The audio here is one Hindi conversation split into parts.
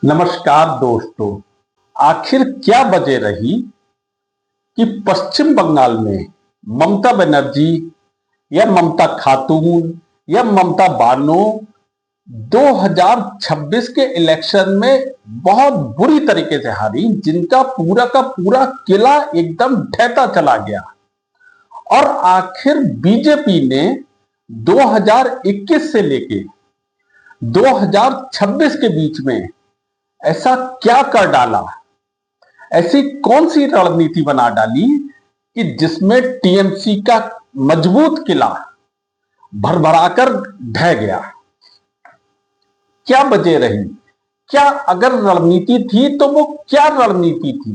नमस्कार दोस्तों। आखिर क्या वजह रही कि पश्चिम बंगाल में ममता बनर्जी या ममता खातून या ममता बानो 2026 के इलेक्शन में बहुत बुरी तरीके से हारी, जिनका पूरा का पूरा किला एकदम ढहता चला गया। और आखिर बीजेपी ने 2021 से लेके 2026 के बीच में ऐसा क्या कर डाला, ऐसी कौन सी रणनीति बना डाली कि जिसमें टीएमसी का मजबूत किला भरभराकर ढह गया। क्या वजह रही? क्या अगर रणनीति थी तो वो क्या रणनीति थी?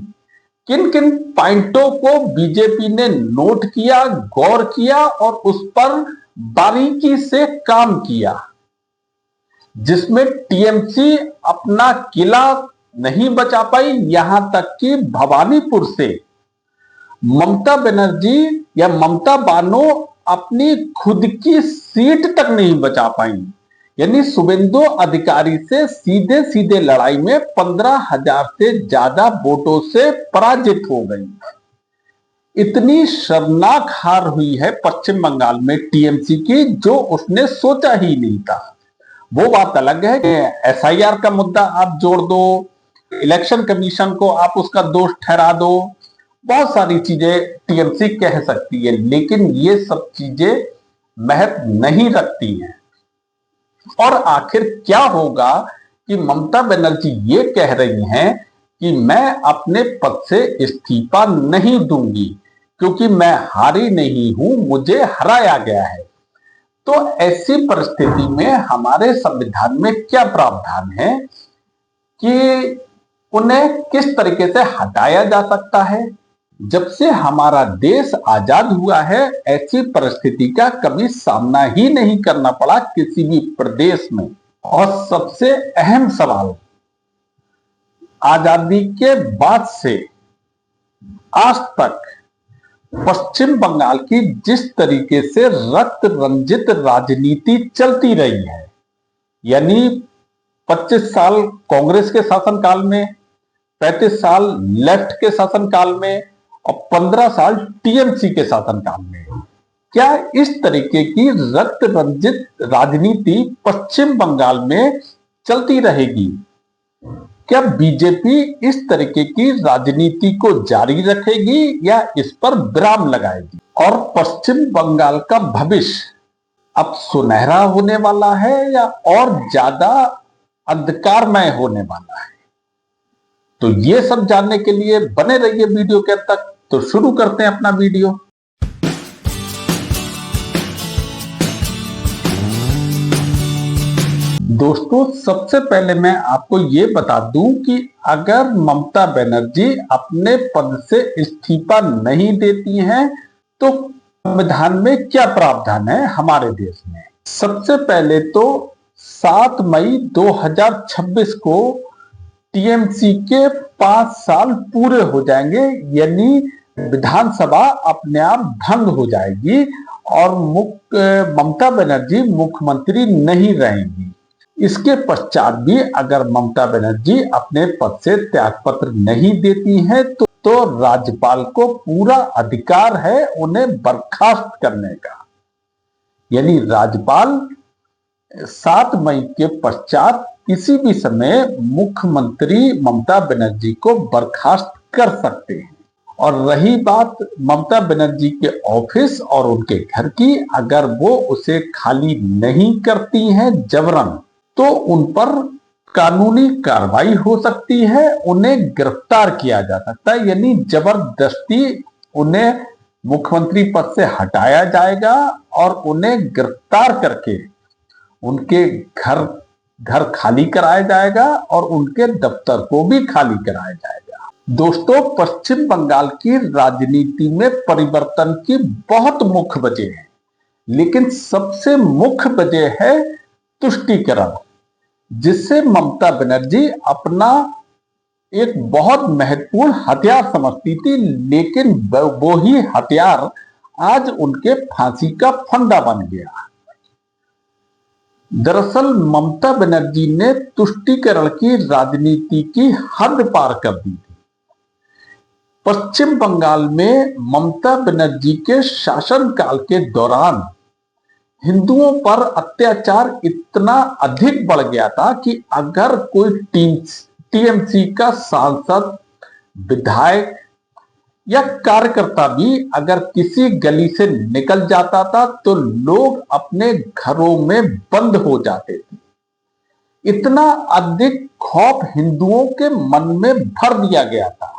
किन किन पॉइंटों को बीजेपी ने नोट किया, गौर किया और उस पर बारीकी से काम किया, जिसमें टीएमसी अपना किला नहीं बचा पाई। यहां तक कि भवानीपुर से ममता बनर्जी या ममता बानो अपनी खुद की सीट तक नहीं बचा पाई। यानी शुभेंदु अधिकारी से सीधे सीधे लड़ाई में 15,000 से ज्यादा वोटों से पराजित हो गई। इतनी शर्मनाक हार हुई है पश्चिम बंगाल में टीएमसी की, जो उसने सोचा ही नहीं था। वो बात अलग है कि एसआईआर का मुद्दा आप जोड़ दो, इलेक्शन कमीशन को आप उसका दोष ठहरा दो, बहुत सारी चीजें टीएमसी कह सकती है, लेकिन ये सब चीजें महत्व नहीं रखती हैं। और आखिर क्या होगा कि ममता बनर्जी ये कह रही हैं कि मैं अपने पद से इस्तीफा नहीं दूंगी क्योंकि मैं हारी नहीं हूं, मुझे हराया गया है। तो ऐसी परिस्थिति में हमारे संविधान में क्या प्रावधान है कि उन्हें किस तरीके से हटाया जा सकता है? जब से हमारा देश आजाद हुआ है, ऐसी परिस्थिति का कभी सामना ही नहीं करना पड़ा किसी भी प्रदेश में। और सबसे अहम सवाल, आजादी के बाद से आज तक पश्चिम बंगाल की जिस तरीके से रक्त रंजित राजनीति चलती रही है, यानी 25 साल कांग्रेस के शासनकाल में, 35 साल लेफ्ट के शासनकाल में और 15 साल टीएमसी के शासनकाल में, क्या इस तरीके की रक्त रंजित राजनीति पश्चिम बंगाल में चलती रहेगी? क्या बीजेपी इस तरीके की राजनीति को जारी रखेगी या इस पर विराम लगाएगी? और पश्चिम बंगाल का भविष्य अब सुनहरा होने वाला है या और ज्यादा अंधकारमय होने वाला है? तो ये सब जानने के लिए बने रहिए वीडियो के अंत तक। तो शुरू करते हैं अपना वीडियो। दोस्तों, सबसे पहले मैं आपको ये बता दूं कि अगर ममता बनर्जी अपने पद से इस्तीफा नहीं देती हैं तो संविधान में क्या प्रावधान है हमारे देश में। सबसे पहले तो 7 मई 2026 को टीएमसी के 5 साल पूरे हो जाएंगे, यानी विधानसभा अपने आप भंग हो जाएगी और ममता बनर्जी मुख्यमंत्री नहीं रहेंगी। इसके पश्चात भी अगर ममता बनर्जी अपने पद से त्यागपत्र नहीं देती हैं तो राज्यपाल को पूरा अधिकार है उन्हें बर्खास्त करने का। यानी राज्यपाल 7 मई के पश्चात किसी भी समय मुख्यमंत्री ममता बनर्जी को बर्खास्त कर सकते हैं। और रही बात ममता बनर्जी के ऑफिस और उनके घर की, अगर वो उसे खाली नहीं करती हैं जबरन, तो उन पर कानूनी कार्रवाई हो सकती है, उन्हें गिरफ्तार किया जा सकता है। यानी जबरदस्ती उन्हें मुख्यमंत्री पद से हटाया जाएगा और उन्हें गिरफ्तार करके उनके घर खाली कराया जाएगा और उनके दफ्तर को भी खाली कराया जाएगा। दोस्तों, पश्चिम बंगाल की राजनीति में परिवर्तन की बहुत मुख्य वजह है, लेकिन सबसे मुख्य वजह है तुष्टीकरण, जिससे ममता बनर्जी अपना एक बहुत महत्वपूर्ण हथियार समझती थी, लेकिन वो ही हथियार आज उनके फांसी का फंदा बन गया। दरअसल ममता बनर्जी ने तुष्टीकरण की राजनीति की हद पार कर दी थी। पश्चिम बंगाल में ममता बनर्जी के शासनकाल के दौरान हिंदुओं पर अत्याचार इतना अधिक बढ़ गया था कि अगर कोई टीएमसी का सांसद, विधायक या कार्यकर्ता भी अगर किसी गली से निकल जाता था तो लोग अपने घरों में बंद हो जाते थे। इतना अधिक खौफ हिंदुओं के मन में भर दिया गया था।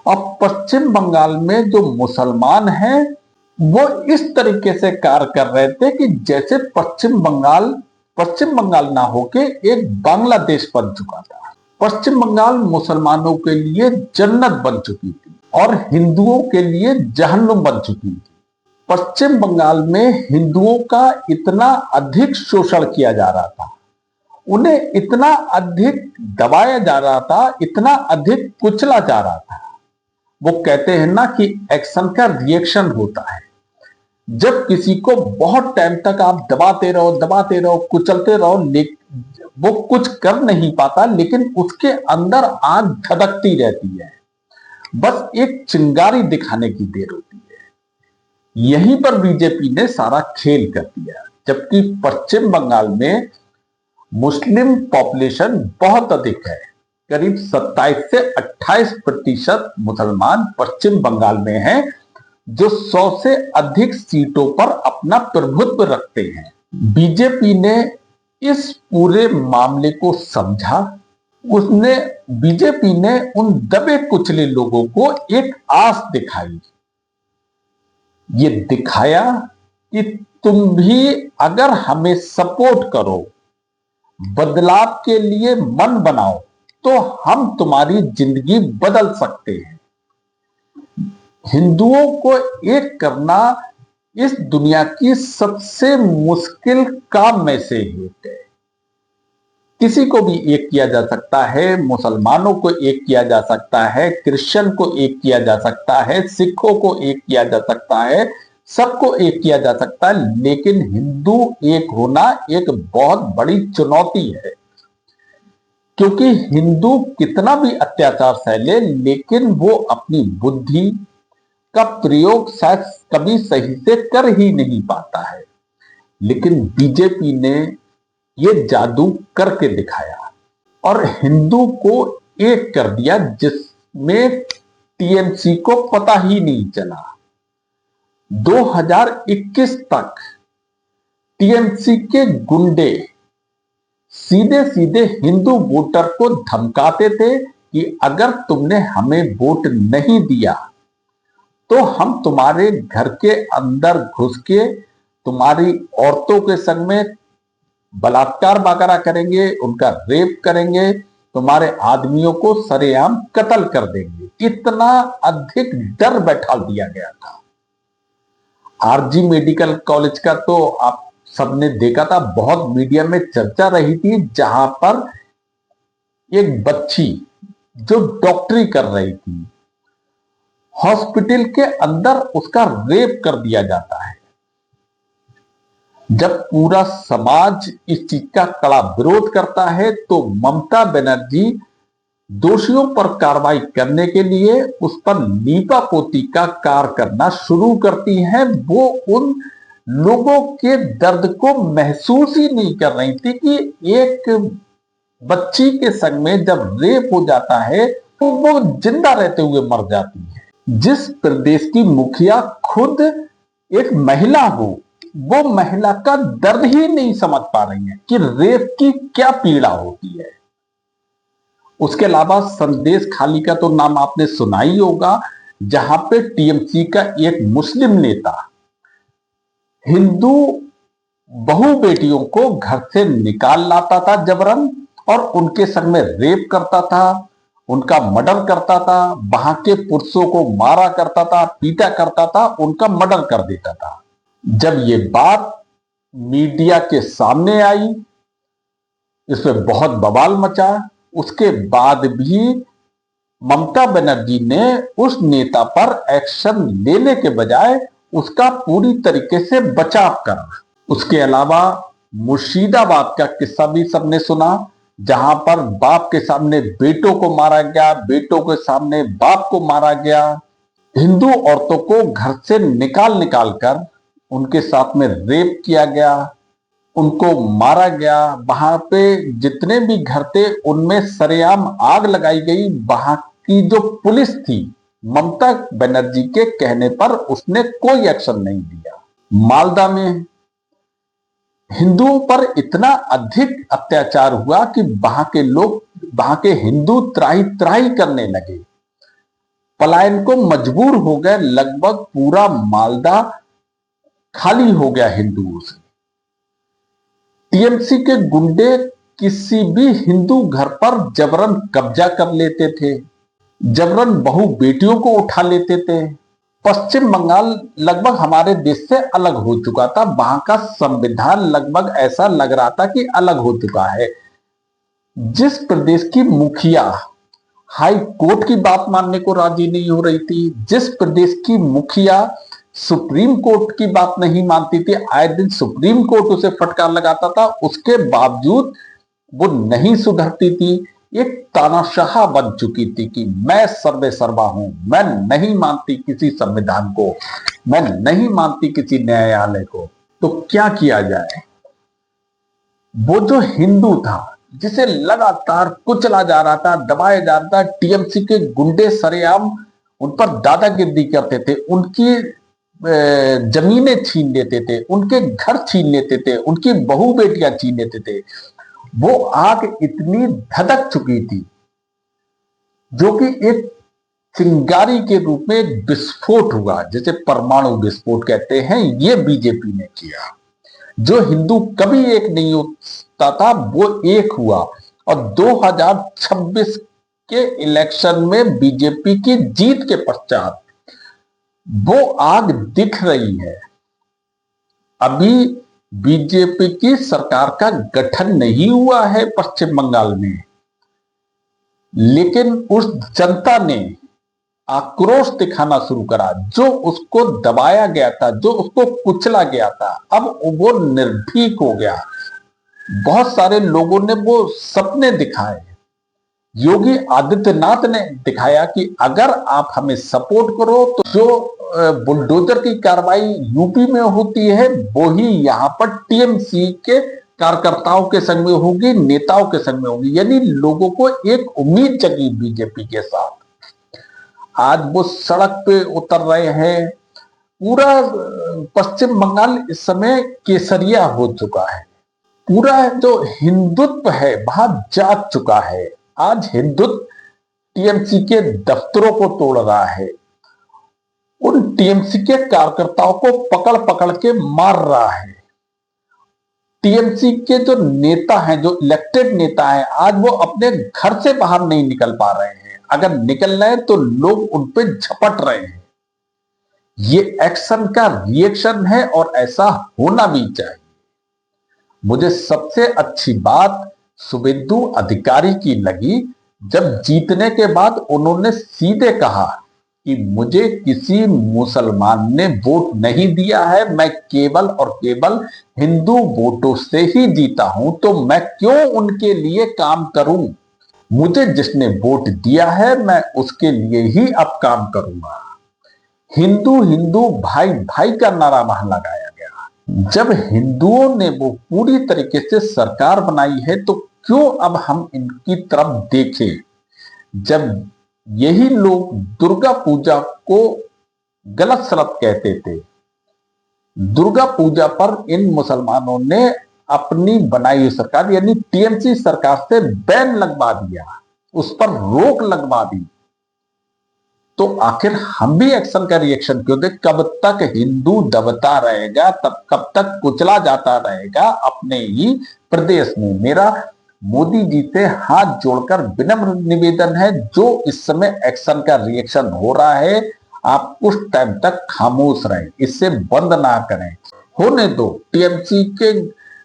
अब पश्चिम बंगाल में जो मुसलमान हैं वो इस तरीके से कार्य कर रहे थे कि जैसे पश्चिम बंगाल ना होके एक बांग्लादेश बन चुका था। पश्चिम बंगाल मुसलमानों के लिए जन्नत बन चुकी थी और हिंदुओं के लिए जहन्नुम बन चुकी थी। पश्चिम बंगाल में हिंदुओं का इतना अधिक शोषण किया जा रहा था, उन्हें इतना अधिक दबाया जा रहा था, इतना अधिक कुचला जा रहा था। वो कहते हैं ना कि एक्शन का रिएक्शन होता है। जब किसी को बहुत टाइम तक आप दबाते रहो, कुचलते रहो, वो कुछ कर नहीं पाता, लेकिन उसके अंदर आग धधकती रहती है। बस एक चिंगारी दिखाने की देर होती है। यहीं पर बीजेपी ने सारा खेल कर दिया। जबकि पश्चिम बंगाल में मुस्लिम पॉपुलेशन बहुत अधिक है, करीब 27 से 28% मुसलमान पश्चिम बंगाल में हैं, जो 100 से अधिक सीटों पर अपना प्रभुत्व रखते हैं। बीजेपी ने इस पूरे मामले को समझा। बीजेपी ने उन दबे कुचले लोगों को एक आस दिखाई। ये दिखाया कि तुम भी अगर हमें सपोर्ट करो, बदलाव के लिए मन बनाओ, तो हम तुम्हारी जिंदगी बदल सकते हैं। हिंदुओं को एक करना इस दुनिया की सबसे मुश्किल काम में से एक है। किसी को भी एक किया जा सकता है, मुसलमानों को एक किया जा सकता है, क्रिश्चियन को एक किया जा सकता है, सिखों को एक किया जा सकता है, सबको एक किया जा सकता है, लेकिन हिंदू एक होना एक बहुत बड़ी चुनौती है। क्योंकि हिंदू कितना भी अत्याचार सहले, लेकिन वो अपनी बुद्धि का प्रयोग शायद कभी सही से कर ही नहीं पाता है। लेकिन बीजेपी ने ये जादू करके दिखाया और हिंदू को एक कर दिया, जिसमें टीएमसी को पता ही नहीं चला। 2021 तक टीएमसी के गुंडे सीधे सीधे हिंदू वोटर को धमकाते थे कि अगर तुमने हमें वोट नहीं दिया तो हम तुम्हारे घर के अंदर घुस के तुम्हारी औरतों के संग में बलात्कार वगैरह करेंगे, उनका रेप करेंगे, तुम्हारे आदमियों को सरेआम कत्ल कर देंगे। इतना अधिक डर बैठा दिया गया था। आरजी मेडिकल कॉलेज का तो आप सबने देखा था, बहुत मीडिया में चर्चा रही थी, जहां पर एक बच्ची जो डॉक्टरी कर रही थी, हॉस्पिटल के अंदर उसका रेप कर दिया जाता है। जब पूरा समाज इस चीज का कड़ा विरोध करता है तो ममता बनर्जी दोषियों पर कार्रवाई करने के लिए उस पर लीपापोती का कार्य करना शुरू करती हैं। वो उन लोगों के दर्द को महसूस ही नहीं कर रही थी कि एक बच्ची के संग में जब रेप हो जाता है तो वो जिंदा रहते हुए मर जाती है। जिस प्रदेश की मुखिया खुद एक महिला हो, वो महिला का दर्द ही नहीं समझ पा रही है कि रेप की क्या पीड़ा होती है। उसके अलावा संदेश खाली का तो नाम आपने सुना ही होगा, जहां पे टीएमसी का एक मुस्लिम नेता हिंदू बहु बेटियों को घर से निकाल लाता था जबरन और उनके संग में रेप करता था, उनका मर्डर करता था, वहां के पुरुषों को मारा करता था, पीटा करता था, उनका मर्डर कर देता था। जब ये बात मीडिया के सामने आई, इसमें बहुत बवाल मचा। उसके बाद भी ममता बनर्जी ने उस नेता पर एक्शन लेने के बजाय उसका पूरी तरीके से बचाव करा। उसके अलावा मुर्शिदाबाद का किस्सा भी सबने सुना, जहां पर बाप के सामने बेटों को मारा गया, बेटों के सामने बाप को मारा गया। हिंदू औरतों को घर से निकाल निकाल कर उनके साथ में रेप किया गया, उनको मारा गया। वहां पे जितने भी घर थे उनमें सरेआम आग लगाई गई। वहां की जो पुलिस थी, ममता बनर्जी के कहने पर उसने कोई एक्शन नहीं लिया। मालदा में हिंदुओं पर इतना अधिक अत्याचार हुआ कि वहां के लोग, वहां के हिंदू त्राही त्राही करने लगे, पलायन को मजबूर हो गए। लगभग पूरा मालदा खाली हो गया हिंदुओं से। टीएमसी के गुंडे किसी भी हिंदू घर पर जबरन कब्जा कर लेते थे, जबरन बहु बेटियों को उठा लेते थे। पश्चिम बंगाल लगभग हमारे देश से अलग हो चुका था। वहां का संविधान लगभग ऐसा लग रहा था कि अलग हो चुका है। जिस प्रदेश की मुखिया हाई कोर्ट की बात मानने को राजी नहीं हो रही थी, जिस प्रदेश की मुखिया सुप्रीम कोर्ट की बात नहीं मानती थी, आए दिन सुप्रीम कोर्ट उसे फटकार लगाता था, उसके बावजूद वो नहीं सुधरती थी। एक तानाशाह बन चुकी थी कि मैं सर्वे सर्वा हूं, मैं नहीं मानती किसी संविधान को, मैं नहीं मानती किसी न्यायालय को। तो क्या किया जाए? वो जो हिंदू था, जिसे लगातार कुचला जा रहा था, दबाया जा रहा था, टीएमसी के गुंडे सरेआम उन पर दादागिरी करते थे, उनकी जमीनें छीन लेते थे, उनके घर छीन लेते थे, उनकी बहू बेटियां छीन लेते थे। वो आग इतनी धधक चुकी थी, जो कि एक चिंगारी के रूप में एक विस्फोट हुआ, जैसे परमाणु विस्फोट कहते हैं, ये बीजेपी ने किया। जो हिंदू कभी एक नहीं होता था, वो एक हुआ। और 2026 के इलेक्शन में बीजेपी की जीत के पश्चात वो आग दिख रही है। अभी बीजेपी की सरकार का गठन नहीं हुआ है पश्चिम बंगाल में, लेकिन उस जनता ने आक्रोश दिखाना शुरू करा। जो उसको दबाया गया था, जो उसको कुचला गया था, अब वो निर्भीक हो गया। बहुत सारे लोगों ने वो सपने दिखाए। योगी आदित्यनाथ ने दिखाया कि अगर आप हमें सपोर्ट करो तो जो बुलडोजर की कार्रवाई यूपी में होती है, वो ही यहां पर टीएमसी के कार्यकर्ताओं के संग में होगी, नेताओं के संग में होगी। यानी लोगों को एक उम्मीद जगी बीजेपी के साथ। आज वो सड़क पे उतर रहे हैं। पूरा पश्चिम बंगाल इस समय केसरिया हो चुका है। पूरा जो हिंदुत्व है वहां जाग चुका है। आज हिंदुत्व टीएमसी के दफ्तरों को तोड़ रहा है, उन टीएमसी के कार्यकर्ताओं को पकड़ पकड़ के मार रहा है। टीएमसी के जो नेता हैं, जो इलेक्टेड नेता हैं, आज वो अपने घर से बाहर नहीं निकल पा रहे हैं। अगर निकल रहे हैं तो लोग उन पे झपट रहे हैं। ये एक्शन का रिएक्शन है और ऐसा होना भी चाहिए। मुझे सबसे अच्छी बात शुभेंदु अधिकारी की लगी, जब जीतने के बाद उन्होंने सीधे कहा कि मुझे किसी मुसलमान ने वोट नहीं दिया है, मैं केवल और केवल हिंदू वोटों से ही जीता हूं, तो मैं क्यों उनके लिए काम करूं। मुझे जिसने वोट दिया है मैं उसके लिए ही अब काम करूंगा। हिंदू हिंदू भाई भाई का नारा वहां लगाया गया। जब हिंदुओं ने वो पूरी तरीके से सरकार बनाई है तो क्यों अब हम इनकी तरफ देखें। जब यही लोग दुर्गा पूजा को गलत सलत कहते थे, दुर्गा पूजा पर इन मुसलमानों ने अपनी बनाई हुई सरकार यानी टीएमसी सरकार से बैन लगवा दिया, उस पर रोक लगवा दी। तो आखिर हम भी एक्शन का रिएक्शन क्यों दे? कब तक हिंदू दबता रहेगा, तब कब तक कुचला जाता रहेगा अपने ही प्रदेश में। मेरा मोदी जी से हाथ जोड़कर विनम्र निवेदन है, जो इस समय एक्शन का रिएक्शन हो रहा है, आप कुछ टाइम तक खामोश रहें, इससे बंद ना करें, होने दो। टीएमसी के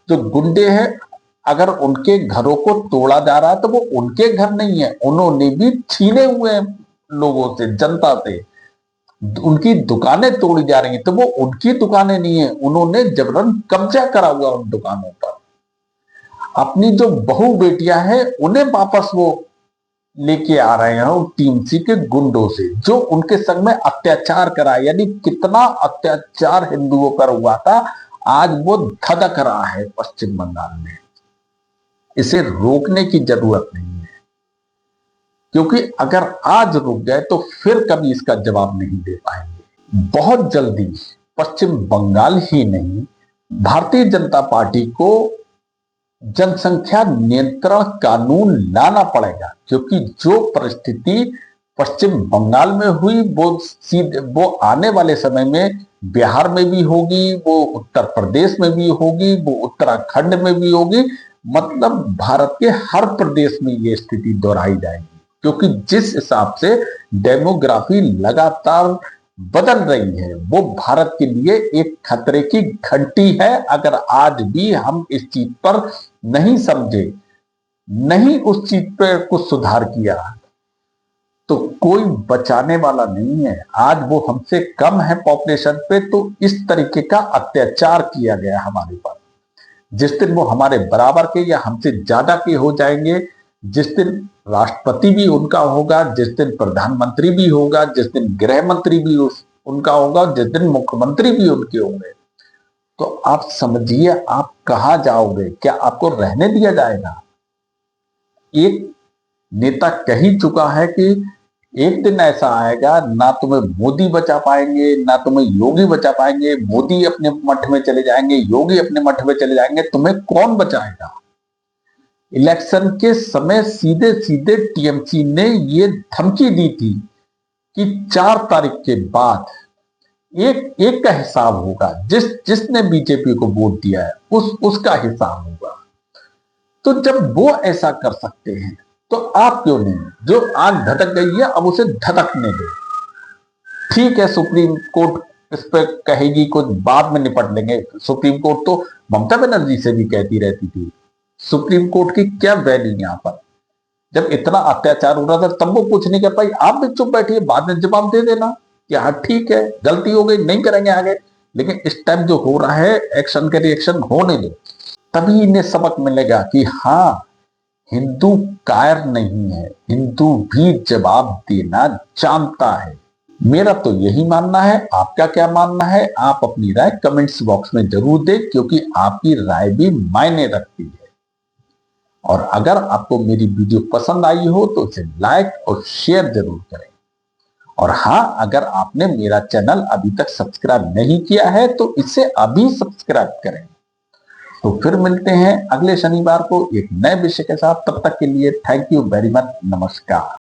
जो गुंडे हैं, अगर उनके घरों को तोड़ा जा रहा है तो वो उनके घर नहीं है, उन्होंने भी छीने हुए हैं लोगों से, जनता से। उनकी दुकानें तोड़ी जा रही हैं तो वो उनकी दुकानें नहीं है, उन्होंने जबरन कब्जा करा हुआ उन दुकानों पर। अपनी जो बहू बेटियां हैं उन्हें वापस वो लेके आ रहे हैं टीएमसी के गुंडों से, जो उनके संग में अत्याचार करा। यानी कितना अत्याचार हिंदुओं पर हुआ था, आज वो धधक रहा है पश्चिम बंगाल में। इसे रोकने की जरूरत नहीं है, क्योंकि अगर आज रुक गए तो फिर कभी इसका जवाब नहीं दे पाएंगे। बहुत जल्दी पश्चिम बंगाल ही नहीं, भारतीय जनता पार्टी को जनसंख्या नियंत्रण कानून लाना पड़ेगा, क्योंकि जो परिस्थिति पश्चिम बंगाल में हुई वो आने वाले समय में बिहार में भी होगी, वो उत्तर प्रदेश में भी होगी, वो उत्तराखंड में भी होगी। मतलब भारत के हर प्रदेश में ये स्थिति दोहराई जाएगी, क्योंकि जिस हिसाब से डेमोग्राफी लगातार बदल रही है वो भारत के लिए एक खतरे की घंटी है। अगर आज भी हम इस चीज पर नहीं समझे, नहीं उस चीज पर कुछ सुधार किया, तो कोई बचाने वाला नहीं है। आज वो हमसे कम है पॉपुलेशन पे, तो इस तरीके का अत्याचार किया गया हमारे पर। जिस दिन वो हमारे बराबर के या हमसे ज्यादा के हो जाएंगे, जिस दिन राष्ट्रपति भी उनका होगा, जिस दिन प्रधानमंत्री भी होगा, जिस दिन गृह मंत्री भी उनका होगा, जिस दिन मुख्यमंत्री भी उनके होंगे, तो आप समझिए आप कहां जाओगे? क्या आपको रहने दिया जाएगा? एक नेता कह ही चुका है कि एक दिन ऐसा आएगा, ना तुम्हें मोदी बचा पाएंगे, ना तुम्हें योगी बचा पाएंगे। मोदी अपने मठ में चले जाएंगे, योगी अपने मठ में चले जाएंगे, तुम्हें कौन बचाएगा? इलेक्शन के समय सीधे सीधे टीएमसी ने ये धमकी दी थी कि 4 तारीख के बाद एक का हिसाब होगा, जिसने बीजेपी को वोट दिया है उसका हिसाब होगा। तो जब वो ऐसा कर सकते हैं तो आप क्यों नहीं? जो आग धधक गई है अब उसे धधकने दो। ठीक है, सुप्रीम कोर्ट इस पर कहेगी, कुछ बाद में निपट लेंगे। सुप्रीम कोर्ट तो ममता बनर्जी से भी कहती रहती थी। सुप्रीम कोर्ट की क्या वैल्यू यहां पर? जब इतना अत्याचार हो रहा था तब वो कुछ नहीं कर पाई। आप भी चुप बैठिए, बाद में जवाब दे देना कि हाँ ठीक है, गलती हो गई, नहीं करेंगे आगे। लेकिन इस टाइम जो हो रहा है, एक्शन के रिएक्शन होने दो, तभी इन्हें सबक मिलेगा कि हाँ, हिंदू कायर नहीं है, हिंदू भी जवाब देना जानता है। मेरा तो यही मानना है। आपका क्या मानना है? आप अपनी राय कमेंट्स बॉक्स में जरूर दें, क्योंकि आपकी राय भी मायने रखती है। और अगर आपको मेरी वीडियो पसंद आई हो तो इसे लाइक और शेयर जरूर करें। और हाँ, अगर आपने मेरा चैनल अभी तक सब्सक्राइब नहीं किया है तो इसे अभी सब्सक्राइब करें। तो फिर मिलते हैं अगले शनिवार को एक नए विषय के साथ। तब तक के लिए थैंक यू वेरी मच। नमस्कार।